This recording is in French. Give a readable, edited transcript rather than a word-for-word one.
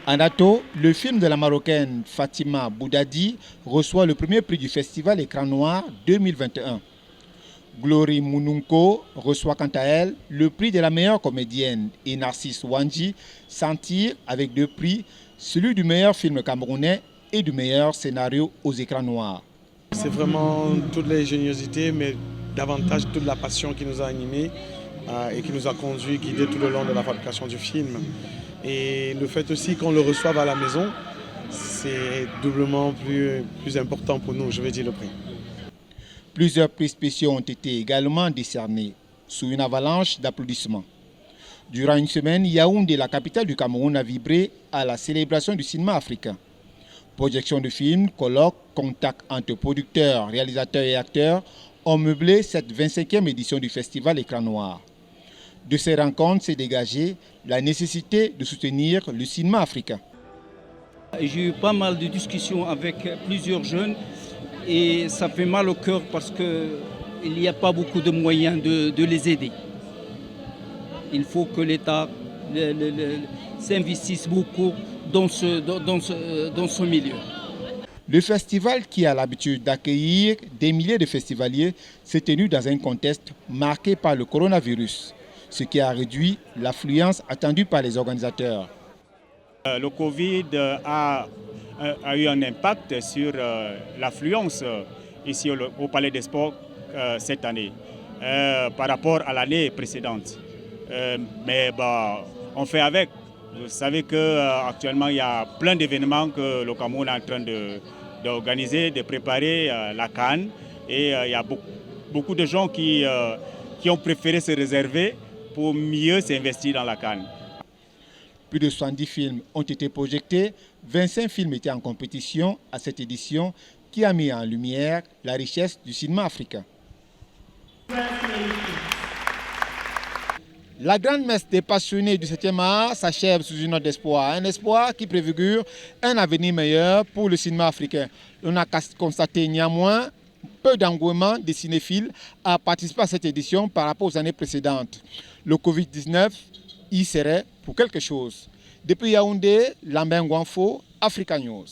En Ato, le film de la Marocaine Fatima Boudadi reçoit le premier prix du festival Écran Noir 2021. Glory Mununko reçoit quant à elle le prix de la meilleure comédienne et Narcisse Wanji s'en tire avec 2 prix, celui du meilleur film camerounais et du meilleur scénario aux écrans noirs. C'est vraiment toute l'ingéniosité, mais davantage toute la passion qui nous a animés et qui nous a conduits, guidés tout le long de la fabrication du film. Et le fait aussi qu'on le reçoive à la maison, c'est doublement plus important pour nous, je vais dire le prix. Plusieurs prix spéciaux ont été également décernés, sous une avalanche d'applaudissements. Durant une semaine, Yaoundé, la capitale du Cameroun, a vibré à la célébration du cinéma africain. Projection de films, colloques, contacts entre producteurs, réalisateurs et acteurs ont meublé cette 25e édition du festival Écran Noir. De ces rencontres s'est dégagée la nécessité de soutenir le cinéma africain. J'ai eu pas mal de discussions avec plusieurs jeunes et ça fait mal au cœur parce qu'il n'y a pas beaucoup de moyens de les aider. Il faut que l'État s'investisse beaucoup dans ce milieu. Le festival, qui a l'habitude d'accueillir des milliers de festivaliers, s'est tenu dans un contexte marqué par le coronavirus, ce qui a réduit l'affluence attendue par les organisateurs. Le Covid a eu un impact sur l'affluence ici au Palais des Sports cette année par rapport à l'année précédente. Mais on fait avec. Vous savez qu'actuellement, il y a plein d'événements que le Cameroun est en train d'organiser, de préparer la CAN. Et il y a beaucoup de gens qui ont préféré se réserver pour mieux s'investir dans la CAN. Plus de 70 films ont été projetés, 25 films étaient en compétition à cette édition qui a mis en lumière la richesse du cinéma africain. La grande messe des passionnés du 7e art s'achève sous une note d'espoir. Un espoir qui préfigure un avenir meilleur pour le cinéma africain. On a constaté néanmoins peu d'engouement des cinéphiles à participer à cette édition par rapport aux années précédentes. Le Covid-19 y serait pour quelque chose. Depuis Yaoundé, Lambert Ngwanfo, Africa News.